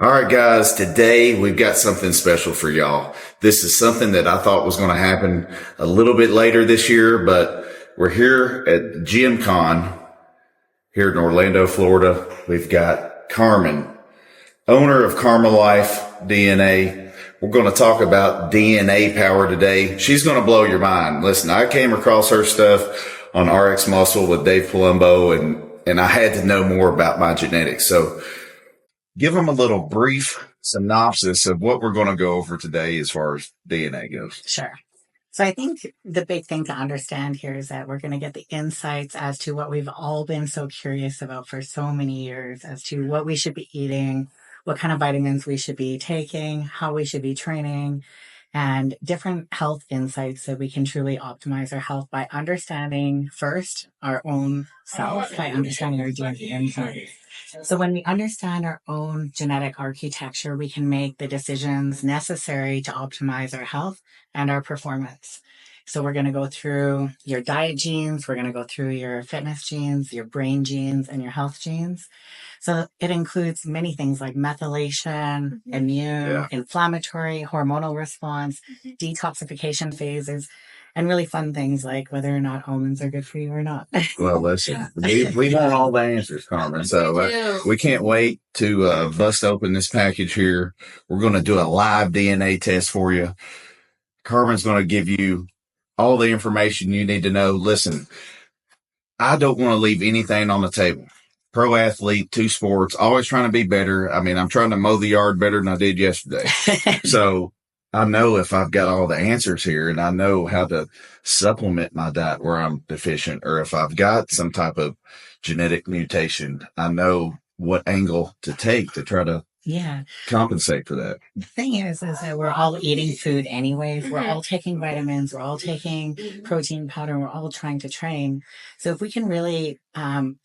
All right, guys, today we've got something special for y'all. This is something that I thought was going to happen a little bit later this year, but we're here at GMCon here in Orlando, Florida. We've got Carmen, owner of Karma Life DNA. We're going to talk about DNApower today. She's going to blow your mind. Listen, I came across her stuff on RX Muscle with Dave Palumbo, and I had to know more about my genetics. So give them a little brief synopsis of what we're going to go over today as far as DNA goes. Sure. So I think the big thing to understand here is that we're going to get the insights as to what we've all been so curious about for so many years, as to what we should be eating, what kind of vitamins we should be taking, how we should be training, and different health insights so we can truly optimize our health by understanding first our own self, by understanding our DNA inside. So when we understand our own genetic architecture, we can make the decisions necessary to optimize our health and our performance. So we're going to go through your diet genes, we're going to go through your fitness genes, your brain genes, and your health genes. So it includes many things like methylation, immune, inflammatory, hormonal response, detoxification phases, and really fun things like whether or not almonds are good for you or not. Well, listen, we want all the answers, Carmen. So we can't wait to bust open this package here. We're going to do a live DNA test for you. Carmen's going to give you all the information you need to know. Listen, I don't want to leave anything on the table. Pro athlete, 2 sports, always trying to be better. I mean, I'm trying to mow the yard better than I did yesterday. So I know if I've got all the answers here and I know how to supplement my diet where I'm deficient, or if I've got some type of genetic mutation, I know what angle to take to try to compensate for that. The thing is that we're all eating food anyways. We're all taking vitamins. We're all taking protein powder. We're all trying to train. So if we can really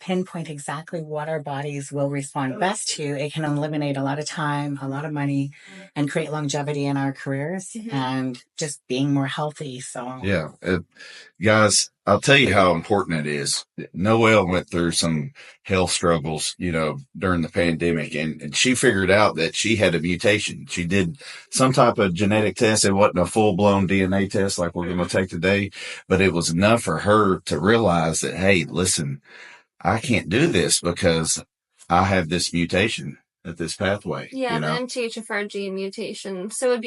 pinpoint exactly what our bodies will respond best to, it can eliminate a lot of time, a lot of money, and create longevity in our careers and just being more healthy. So guys, I'll tell you how important it is. Noelle went through some health struggles, during the pandemic, and she figured out that she had a mutation. She did some type of genetic test. It wasn't a full-blown DNA test like we're going to take today, but it was enough for her to realize that, hey, listen, I can't do this because I have this mutation at this pathway. The MTHFR gene mutation. So I'm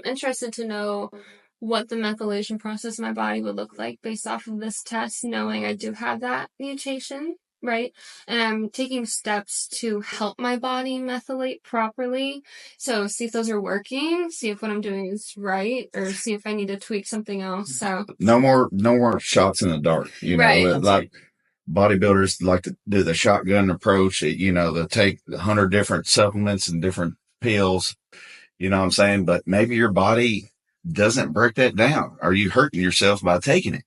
interested to know what the methylation process in my body would look like based off of this test, knowing I do have that mutation, right? And I'm taking steps to help my body methylate properly. So see if those are working, see if what I'm doing is right, or see if I need to tweak something else. So no more shots in the dark. Like bodybuilders like to do the shotgun approach. They'll take 100 different supplements and different pills. You know what I'm saying? But maybe your body doesn't break that down. Are you hurting yourself by taking it?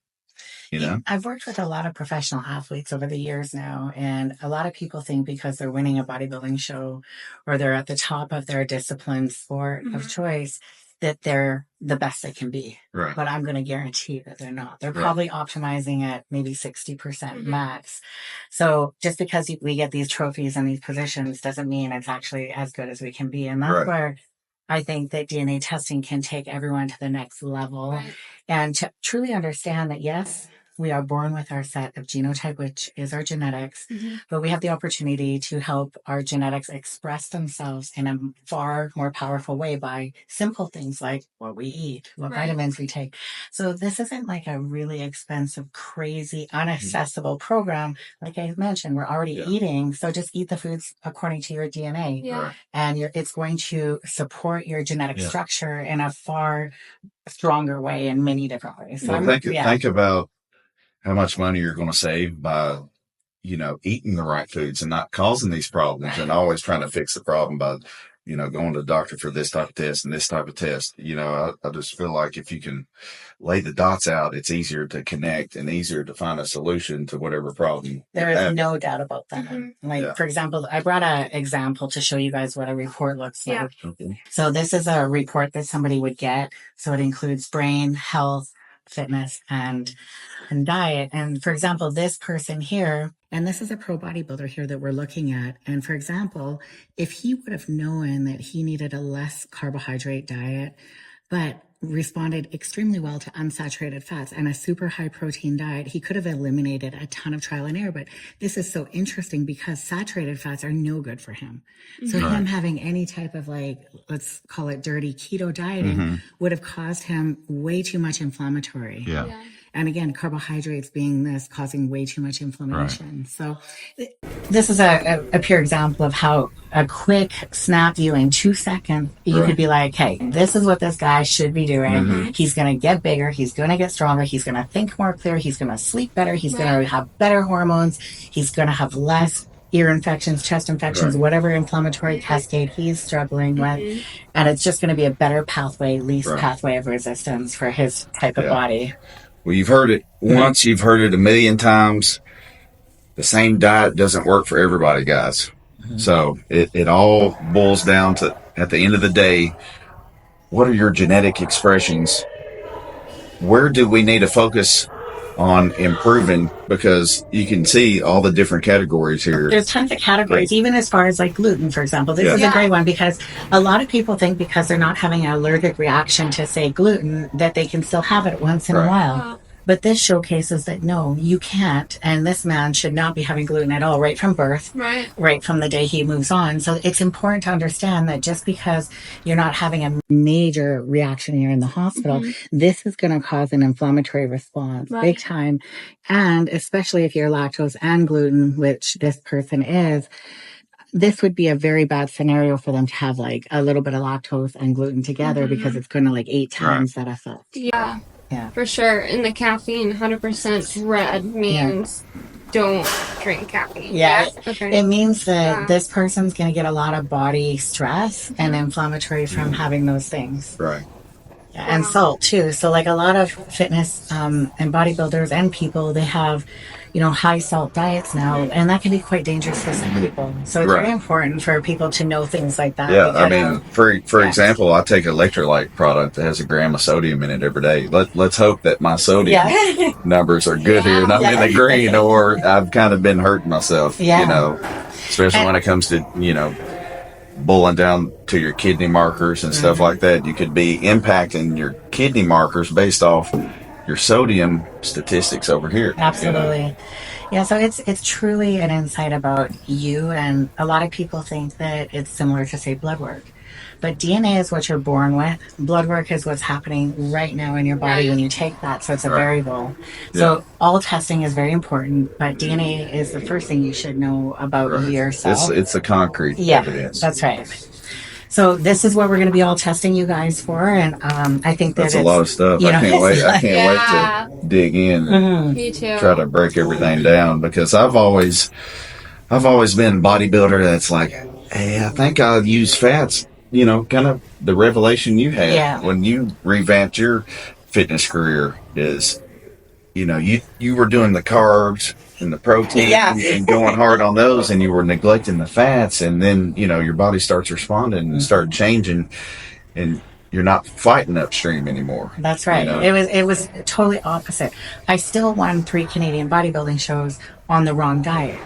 I've worked with a lot of professional athletes over the years now, and a lot of people think because they're winning a bodybuilding show or they're at the top of their discipline sport of choice that they're the best they can be. Right. But I'm going to guarantee that they're not. They're probably optimizing at maybe 60% max. So just because we get these trophies and these positions doesn't mean it's actually as good as we can be. And that's where I think that DNA testing can take everyone to the next level and to truly understand that, yes, we are born with our set of genotype, which is our genetics, but we have the opportunity to help our genetics express themselves in a far more powerful way by simple things like what we eat, what vitamins we take. So this isn't like a really expensive, crazy, inaccessible program. Like I mentioned, we're already eating, so just eat the foods according to your DNA. And it's going to support your genetic structure in a far stronger way in many different ways. So think about how much money you're going to save by, eating the right foods and not causing these problems and always trying to fix the problem by, going to the doctor for this type of test and this type of test. I just feel like if you can lay the dots out, it's easier to connect and easier to find a solution to whatever problem. There is no doubt about that. For example, I brought an example to show you guys what a report looks like. So this is a report that somebody would get. So it includes brain health, fitness and diet. And for example, this person here, and this is a pro bodybuilder here that we're looking at. And for example, if he would have known that he needed a less carbohydrate diet, but responded extremely well to unsaturated fats and a super high protein diet, he could have eliminated a ton of trial and error. But this is so interesting because saturated fats are no good for him. So him having any type of like, let's call it dirty keto dieting would have caused him way too much inflammatory. Yeah. And again, carbohydrates being this causing way too much inflammation. So this is a pure example of how a quick snap view in 2 seconds, you could be like, hey, this is what this guy should be doing. He's going to get bigger. He's going to get stronger. He's going to think more clear. He's going to sleep better. He's going to have better hormones. He's going to have less ear infections, chest infections, whatever inflammatory cascade he's struggling with. And it's just going to be a better pathway, least pathway of resistance for his type of body. Well, you've heard it once, you've heard it a million times. The same diet doesn't work for everybody, guys. So it all boils down to, at the end of the day, what are your genetic expressions? Where do we need to focus on improving? Because you can see all the different categories here. There's tons of categories, even as far as like gluten, for example. This is a great one because a lot of people think because they're not having an allergic reaction to, say, gluten, that they can still have it once in a while. But this showcases that no, you can't. And this man should not be having gluten at all right from birth, right from the day he moves on. So it's important to understand that just because you're not having a major reaction here in the hospital, this is going to cause an inflammatory response big time. And especially if you're lactose and gluten, which this person is, this would be a very bad scenario for them to have like a little bit of lactose and gluten together because it's going to like 8 times that effect. Yeah, for sure. And the caffeine, 100% red means don't drink caffeine. It means that this person's going to get a lot of body stress and inflammatory from having those things. And salt too. So like a lot of fitness and bodybuilders and people, they have, you know, high salt diets now, and that can be quite dangerous for some people. So it's very important for people to know things like that. I mean, for example, I take an electrolyte product that has a gram of sodium in it every day. Let's hope that my sodium numbers are good here and I'm in the green, or I've kind of been hurting myself, you know, especially when it comes to, you know, boiling down to your kidney markers and stuff like that. You could be impacting your kidney markers based off your sodium statistics over here. Absolutely. You know? Yeah, so it's truly an insight about you, and a lot of people think that it's similar to, say, blood work. But DNA is what you're born with. Blood work is what's happening right now in your body when you take that, so it's a variable. So all testing is very important, but DNA is the first thing you should know about yourself. It's a concrete evidence. That's right. So this is what we're going to be all testing you guys for, and I think that's a lot of stuff. I can't wait. I can't wait to dig in. Me too. Try to break everything down, because I've always been a bodybuilder that's like, hey, I think I'll use fats. You know, kind of the revelation you had when you revamped your fitness career is, you know, you were doing the carbs and the protein and going hard on those, and you were neglecting the fats, and then, you know, your body starts responding and start changing, and you're not fighting upstream anymore. That's right. You know? It was totally opposite. I still won 3 Canadian bodybuilding shows on the wrong diet.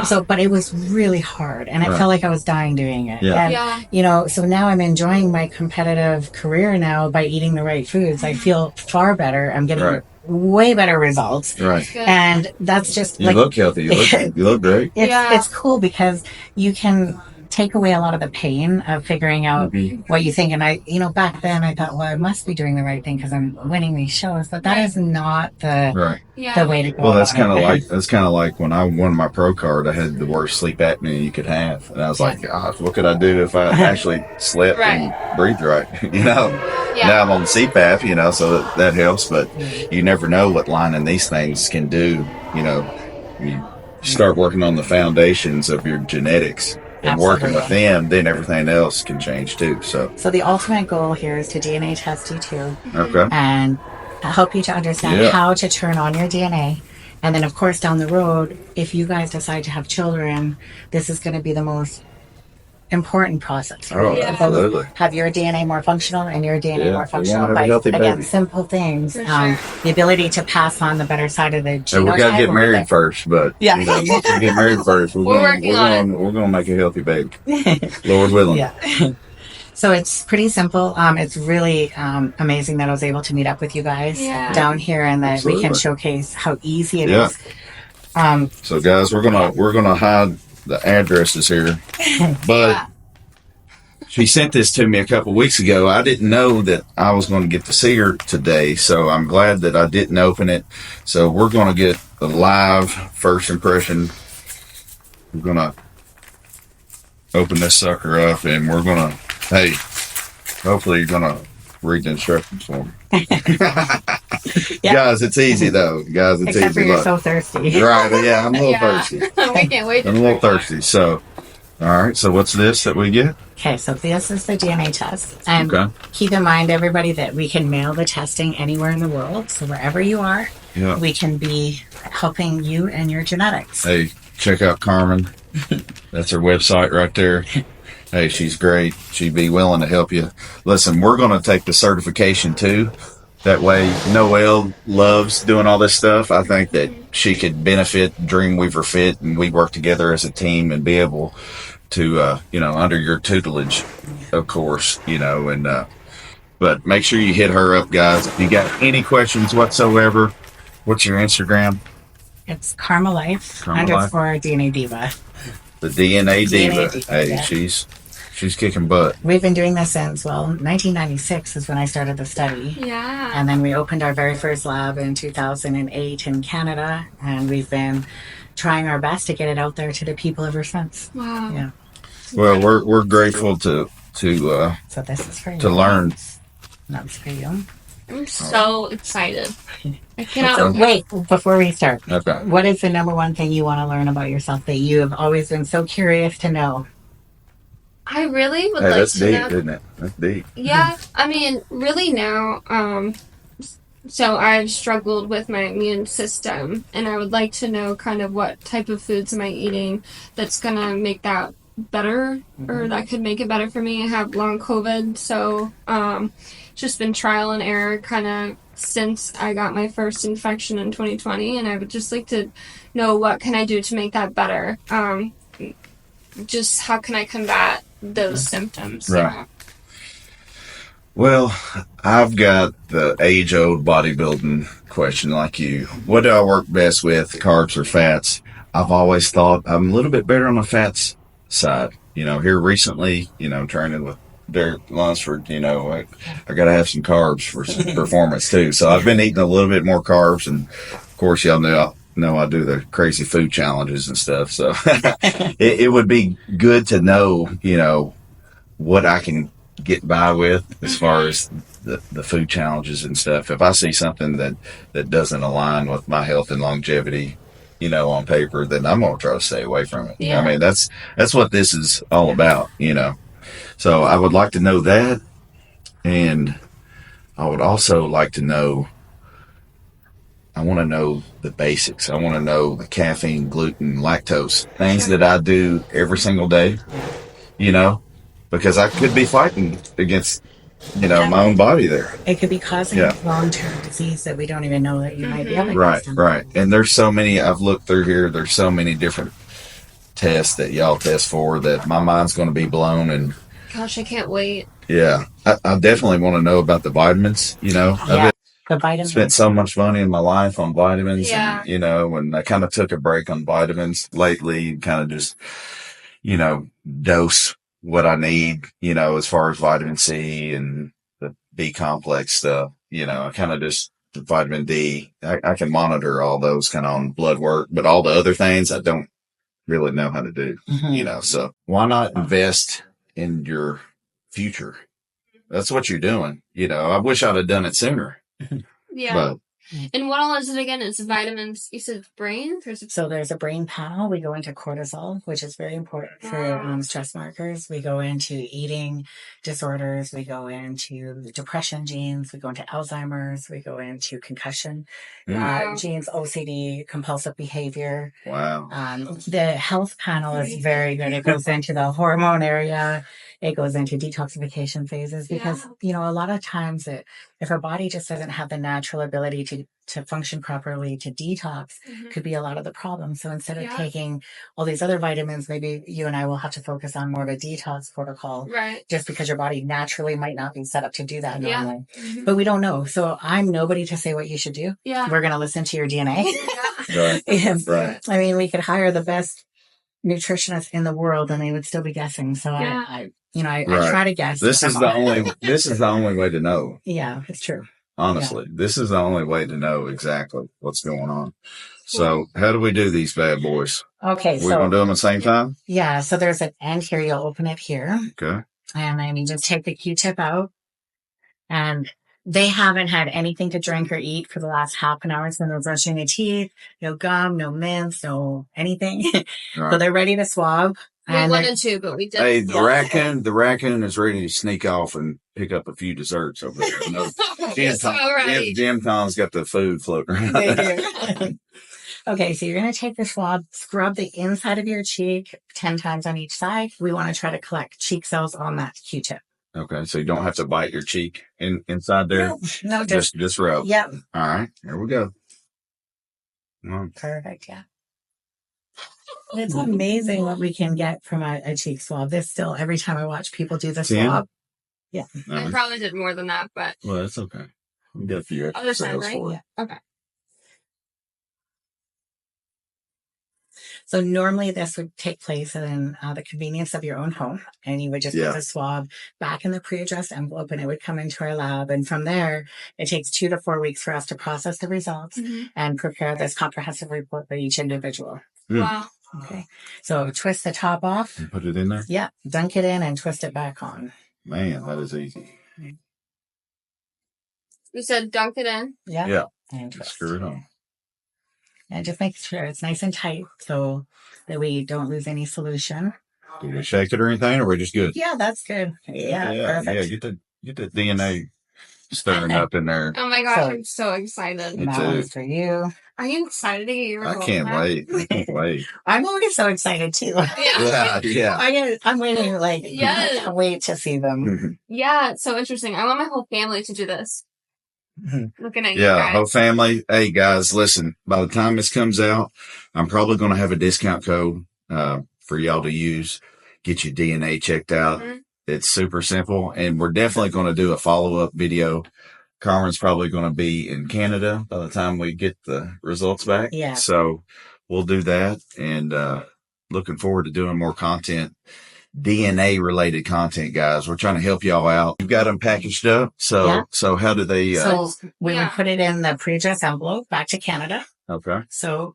So, but it was really hard, and I felt like I was dying doing it. And, you know, so now I'm enjoying my competitive career now by eating the right foods. I feel far better. I'm getting way better results. And that's just you look healthy. You look great. It's cool because you can take away a lot of the pain of figuring out what you think. And I, you know, back then I thought, well, I must be doing the right thing because I'm winning these shows, but that is not the way to go. Well, that's kind of like when I won my pro card, I had the worst sleep apnea you could have, and I was like, gosh, what could I do if I actually slept and breathed right? You know, now I'm on CPAP, you know, so that helps, but you never know what lining these things can do. You know, you start working on the foundations of your genetics. And working with them, then everything else can change too. So the ultimate goal here is to DNA test you too. And help you to understand how to turn on your DNA. And then, of course, down the road, if you guys decide to have children, this is going to be the most important process. Right? Oh, absolutely. Have your DNA more functional and your DNA more functional. Have a healthy baby. Again, simple things. Sure. The ability to pass on the better side of the genotype. We got to get married first, but yeah, once we get married first, we're gonna make a healthy baby, Lord willing. Yeah. So it's pretty simple. It's really amazing that I was able to meet up with you guys down here, and that we can showcase how easy it is. So guys, we're gonna hide the addresses here, but she sent this to me a couple weeks ago. I didn't know that I was going to get to see her today, so I'm glad that I didn't open it. So we're going to get the live first impression. We're going to open this sucker up, and we're going to, hey, hopefully you're going to read the instructions for me. Guys, it's easy though. Guys, it's Except easy. For you're so thirsty. Right, yeah, I'm a little thirsty. We can't wait. I'm a little thirsty, so... All right, so what's this that we get? Okay, so this is the DNA test. And keep in mind, everybody, that we can mail the testing anywhere in the world. So wherever you are, we can be helping you and your genetics. Hey, check out Carmen. That's her website right there. Hey, she's great. She'd be willing to help you. Listen, we're going to take the certification too. That way, Noelle loves doing all this stuff. I think that she could benefit Dreamweaver Fit, and we work together as a team and be able to, under your tutelage, of course, and, but make sure you hit her up, guys. If you got any questions whatsoever, what's your Instagram? It's Karma_Life _ DNA Diva. The DNA Diva. Hey, she's kicking butt. We've been doing this since, 1996 is when I started the study. Yeah. And then we opened our very first lab in 2008 in Canada, and we've been trying our best to get it out there to the people ever since. Wow. Yeah. Well, we're grateful to so this is for you. To learn. That's for you. I'm so excited. I cannot wait. Before we start, okay. What is the number one thing you want to learn about yourself that you have always been so curious to know? I really would like that's to deep, know. isn't it? That's deep. Yeah, I mean, really now, so I've struggled with my immune system, and I would like to know kind of what type of foods am I eating that's going to make that better, or that could make it better for me. I have long COVID, so just been trial and error kind of since I got my first infection in 2020, and I would just like to know what can I do to make that better. Just how can I combat those symptoms? Right. Well, I've got the age-old bodybuilding question like you. What do I work best with, carbs or fats? I've always thought I'm a little bit better on the fats side. Here recently, training with Derek Lunsford, I got to have some carbs for some performance too. So I've been eating a little bit more carbs, and of course, y'all know I do the crazy food challenges and stuff. So it would be good to know, what I can get by with as far as the food challenges and stuff. If I see something that doesn't align with my health and longevity, on paper, then I'm going to try to stay away from it. Yeah. I mean, that's what this is all about, So I would like to know that. And I would also like to know, I want to know the basics. I want to know the caffeine, gluten, lactose, things that I do every single day, because I could be fighting against, my own body there. It could be causing long-term disease that we don't even know that you might be having. Right. And there's so many, I've looked through here, there's so many different tests that y'all test for that my mind's going to be blown. And gosh, I can't wait. Yeah. I definitely want to know about the vitamins, The vitamins. Spent so much money in my life on vitamins, Yeah. and, and I kind of took a break on vitamins lately, kind of just, dose what I need, as far as vitamin C and the B complex stuff, I kind of just, vitamin D, I can monitor all those kind of on blood work, but all the other things I don't really know how to do, so why not invest in your future? That's what you're doing. I wish I'd have done it sooner. Yeah. But, And what all is it again? It's vitamins. You said brain? So there's a brain panel. We go into cortisol, which is very important for stress markers. We go into eating disorders. We go into depression genes. We go into Alzheimer's. We go into concussion genes, OCD, compulsive behavior. Wow. The health panel is very good. It goes into the hormone area. It goes into detoxification phases because, you know, a lot of times if our body just doesn't have the natural ability to function properly, to detox, could be a lot of the problem. So instead of taking all these other vitamins, maybe you and I will have to focus on more of a detox protocol. Right. Just because your body naturally might not be set up to do that normally. But we don't know. So I'm nobody to say what you should do. Yeah. We're going to listen to your DNA. Right. I mean, we could hire the best nutritionist in the world and they would still be guessing. So I try to guess. This is the only way to know. Yeah, it's true. Honestly, this is the only way to know exactly what's going on. So how do we do these bad boys? Okay. We're going to do them at the same time? Yeah. So there's an end here. You'll open it here. Okay. And then you just take the Q-tip out and they haven't had anything to drink or eat for the last half an hour. So no brushing their teeth, no gum, no mints, no anything. Right. So they're ready to swab. We wanted to, but we didn't. Hey, the raccoon is ready to sneak off and pick up a few desserts over there. No, Jim Tom's got the food floating around. They do. Okay, so you're going to take the swab, scrub the inside of your cheek 10 times on each side. We want to try to collect cheek cells on that Q-tip. Okay, so you don't have to bite your cheek inside there? No, just rub. Yep. All right, here we go. Perfect, yeah. It's amazing what we can get from a cheek swab. This still, every time I watch people do the swab. Yeah. I probably did more than that, but. Well, that's okay. We got a few extra other side, cells right? for it. Yeah. Okay. So normally this would take place in the convenience of your own home, and you would just put the swab back in the pre-addressed envelope and it would come into our lab. And from there, it takes 2 to 4 weeks for us to process the results and prepare this comprehensive report for each individual. Wow. Okay. So twist the top off. And put it in there? Yeah. Dunk it in and twist it back on. Man, that is easy. You said dunk it in? Yeah. And twist. Screw it on. And just make sure it's nice and tight so that we don't lose any solution. Do we shake it or anything, or are we just good? Yeah, that's good. Yeah, perfect. Yeah, get the DNA stirring up in there. Oh my gosh, I'm so excited. Me that too. one's for you. Are you excited to get your I can't wait. I'm always so excited too. Yeah. I'm waiting, I can't wait to see them. Yeah, it's so interesting. I want my whole family to do this. Looking at you guys. Whole family. Hey guys, listen, by the time this comes out, I'm probably going to have a discount code for y'all to use. Get your DNA checked out. It's super simple, and we're definitely going to do a follow-up video. Carmen's probably going to be in Canada by the time we get the results back. Yeah. So we'll do that, and looking forward to doing more content. DNA related content, guys. We're trying to help y'all out. You've got them packaged up. So how do they, so we would put it in the pre-addressed envelope back to Canada. Okay. So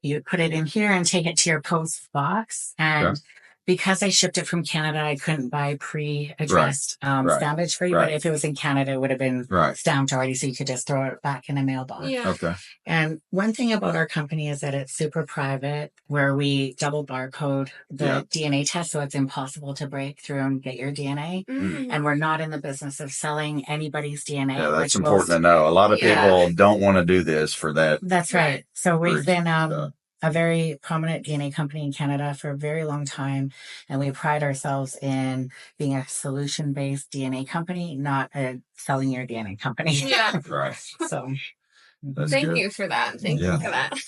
you put it in here and take it to your post box. And because I shipped it from Canada, I couldn't buy pre-addressed stampage for you. But if it was in Canada, it would have been stamped already. So you could just throw it back in a mailbox. Yeah. Okay. And one thing about our company is that it's super private, where we double barcode the DNA test. So it's impossible to break through and get your DNA. And we're not in the business of selling anybody's DNA. Yeah, that's important to know. A lot of people don't want to do this for that. That's right. So we've been a very prominent DNA company in Canada for a very long time. And we pride ourselves in being a solution-based DNA company, not a selling your DNA company. Yeah. Right. So thank you for that. Thank you for that.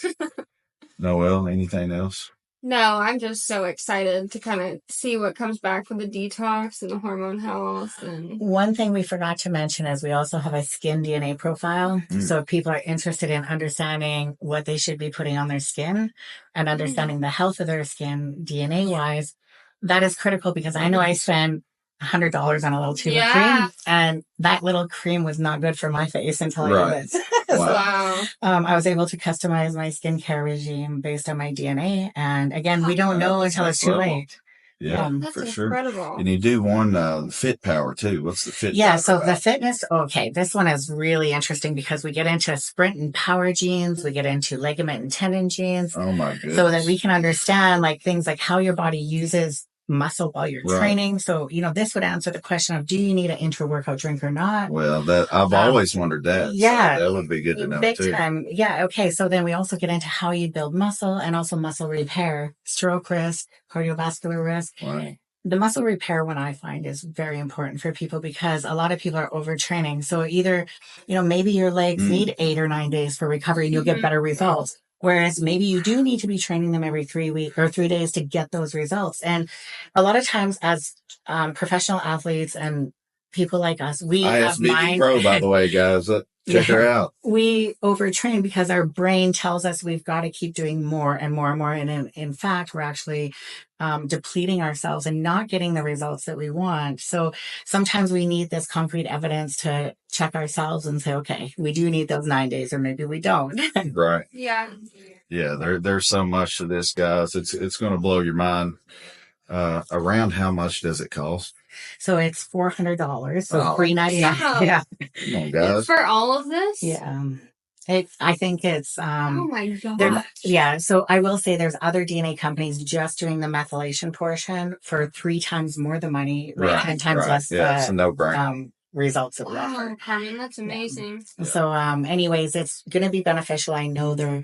Noelle, anything else? No, I'm just so excited to kind of see what comes back from the detox and the hormone health. And one thing we forgot to mention is we also have a skin DNA profile. So if people are interested in understanding what they should be putting on their skin and understanding the health of their skin DNA wise, that is critical, because I know I spend $100 on a little tube of cream, and that little cream was not good for my face until I did it. Wow. I was able to customize my skincare regime based on my DNA. And again, we don't know until it's too late. Yeah, That's for incredible. sure. And you do one Fit Power too. What's the Fit Yeah, Power so about? the fitness, okay, this one is really interesting because we get into sprint and power genes, we get into ligament and tendon genes, Oh my goodness. so that we can understand like things like how your body uses muscle while you're Right. training. So, this would answer the question of, do you need an intra-workout drink or not? Well, that I've always wondered that. Yeah. So that would be good to know Big too. time. Yeah. Okay. So then we also get into how you build muscle and also muscle repair, stroke risk, cardiovascular risk. Wow. The muscle repair one I find is very important for people because a lot of people are overtraining. So either, maybe your legs need 8 or 9 days for recovery and you'll get better results. Whereas maybe you do need to be training them every 3 weeks or 3 days to get those results. And a lot of times as professional athletes and people like us, we have IFBB Pro, by the way, guys. Check her out. We overtrain because our brain tells us we've got to keep doing more and more and more. And in fact, we're actually depleting ourselves and not getting the results that we want. So sometimes we need this concrete evidence to check ourselves and say, okay, we do need those 9 days, or maybe we don't. Right. Yeah. Yeah. There's so much to this, guys. It's going to blow your mind. Around how much does it cost? So it's $400. So $399. Wow. Yeah. Come on, guys. For all of this? Yeah. I think it's, oh my God. yeah. So I will say there's other DNA companies just doing the methylation portion for 3 times more the money, Right. 10 times less it's a no-brainer. results that we Wow, offer. Carmen, that's amazing. Yeah. So, anyways, it's going to be beneficial. I know they're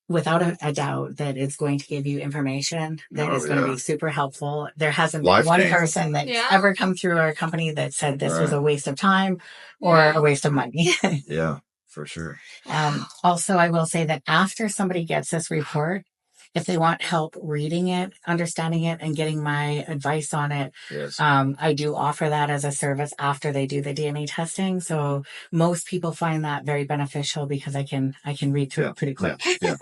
without a doubt that it's going to give you information that is going to be super helpful. There hasn't been one person that's ever come through our company that said this was a waste of time or a waste of money. Yeah, for sure. Also, I will say that after somebody gets this report, if they want help reading it, understanding it, and getting my advice on it, Yes. I do offer that as a service after they do the DNA testing. So most people find that very beneficial because I can read through it pretty quick. Yeah.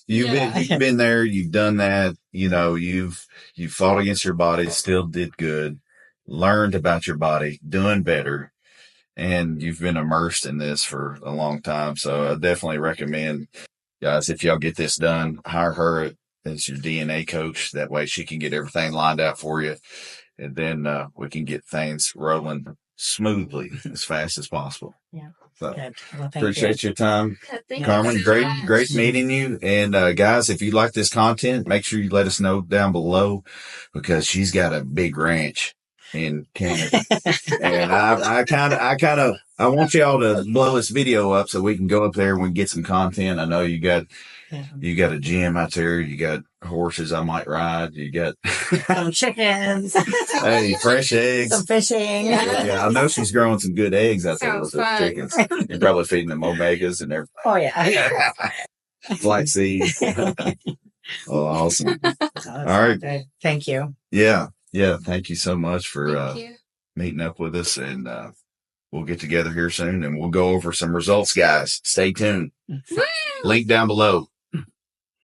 You've been there, you've done that, you've fought against your body, still did good, learned about your body, doing better, and you've been immersed in this for a long time. So I definitely recommend, guys, if y'all get this done, hire her as your DNA coach. That way she can get everything lined out for you. And then we can get things rolling smoothly as fast as possible. Yeah. So, good. Well, appreciate your time, Carmen. You Great meeting you. And guys, if you like this content, make sure you let us know down below because she's got a big ranch in Canada. And I want y'all to blow this video up so we can go up there and we can get some content. I know you got a gym out there. You got horses I might ride. You got some chickens. Hey, fresh eggs. Some fishing. Yeah, I know she's growing some good eggs out there with those chickens. You're probably feeding them omegas and everything. Oh, yeah. Flight seeds. Oh, awesome. All right. Good. Thank you. Yeah. Thank you so much for meeting up with us. And we'll get together here soon and we'll go over some results, guys. Stay tuned. Link down below.